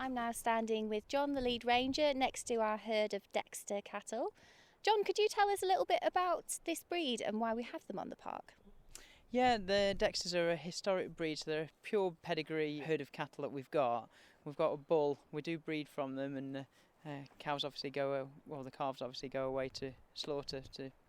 I'm now standing with John, the lead ranger, next to our herd of Dexter cattle. John, could you tell us a little bit about this breed and why we have them on the park? Yeah, the Dexters are a historic breed, so they're a pure pedigree herd of cattle that we've got. We've got a bull, we do breed from them, and the calves obviously the calves obviously go away to slaughter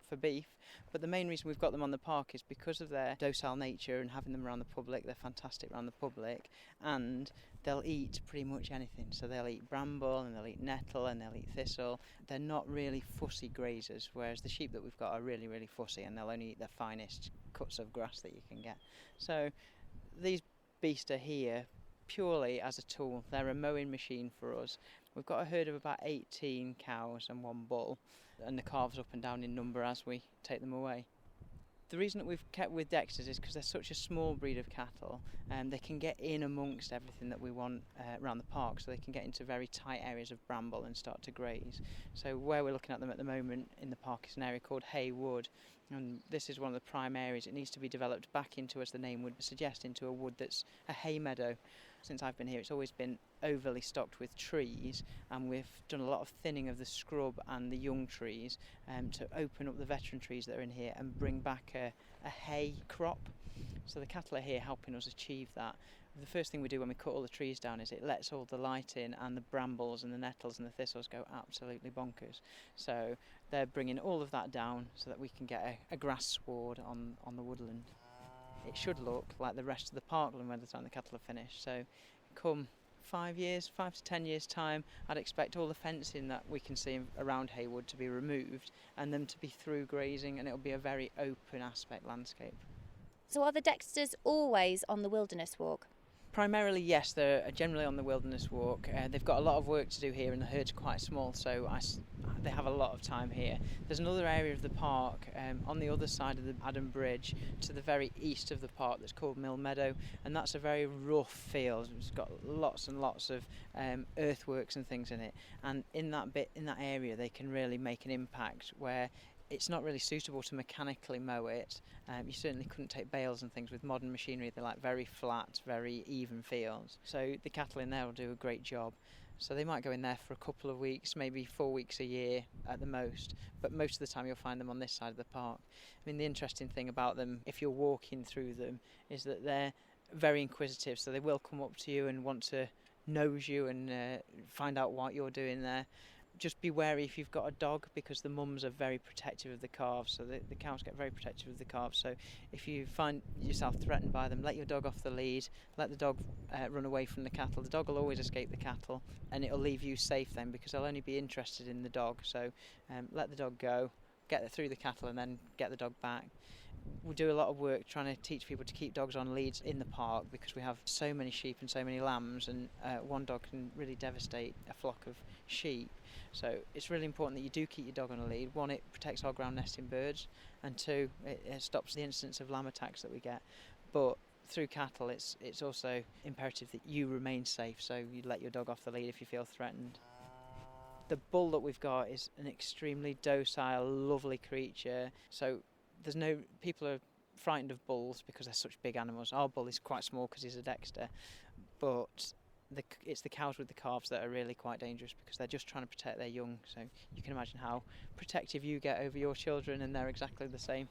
for beef. But the main reason we've got them on the park is because of their docile nature and having them around the public. They're fantastic around the public, and they'll eat pretty much anything. So they'll eat bramble and they'll eat nettle and they'll eat thistle. They're not really fussy grazers, whereas the sheep that we've got are really, really fussy, and they'll only eat the finest cuts of grass that you can get. So these beasts are here purely as a tool. They're a mowing machine for us. We've got a herd of about 18 cows and one bull, and the calves up and down in number as we take them away. The reason that we've kept with Dexters is because they're such a small breed of cattle, and they can get in amongst everything that we want around the park, so they can get into very tight areas of bramble and start to graze. So where we're looking at them at the moment in the park is an area called Hay Wood, and this is one of the prime areas. It needs to be developed back into, as the name would suggest, into a wood that's a hay meadow. Since I've been here, it's always been overly stocked with trees, and we've done a lot of thinning of the scrub and the young trees to open up the veteran trees that are in here and bring back a hay crop. So the cattle are here helping us achieve that. The first thing we do when we cut all the trees down is it lets all the light in, and the brambles and the nettles and the thistles go absolutely bonkers. So they're bringing all of that down so that we can get a grass sward on the woodland. It should look like the rest of the parkland by the time the cattle are finished. So come 5 to 10 years time, I'd expect all the fencing that we can see around Haywood to be removed and them to be through grazing, and it'll be a very open aspect landscape. So are the Dexters always on the wilderness walk? Primarily, yes, they're generally on the wilderness walk. They've got a lot of work to do here, and the herd's quite small, so they have a lot of time here. There's another area of the park on the other side of the Adam Bridge to the very east of the park that's called Mill Meadow, and that's a very rough field. It's got lots and lots of earthworks and things in it, and in that area they can really make an impact where it's not really suitable to mechanically mow it. You certainly couldn't take bales and things with modern machinery. They're like very flat, very even fields. So the cattle in there will do a great job. So they might go in there for a couple of weeks, maybe 4 weeks a year at the most, but most of the time you'll find them on this side of the park. I mean, the interesting thing about them, if you're walking through them, is that they're very inquisitive, so they will come up to you and want to nose you and find out what you're doing there. Just be wary if you've got a dog, because the mums are very protective of the calves, so the cows get very protective of the calves. So if you find yourself threatened by them, let your dog off the lead, let the dog run away from the cattle. The dog will always escape the cattle, and it'll leave you safe then, because they'll only be interested in the dog. So let the dog go, get through the cattle, and then get the dog back. We do a lot of work trying to teach people to keep dogs on leads in the park, because we have so many sheep and so many lambs, and one dog can really devastate a flock of sheep. So it's really important that you do keep your dog on a lead. One, it protects our ground nesting birds, and two, it stops the incidence of lamb attacks that we get. But through cattle, it's also imperative that you remain safe, so you let your dog off the lead if you feel threatened. The bull that we've got is an extremely docile, lovely creature. So people are frightened of bulls because they're such big animals. Our bull is quite small because he's a Dexter, but it's the cows with the calves that are really quite dangerous, because they're just trying to protect their young. So you can imagine how protective you get over your children, and they're exactly the same.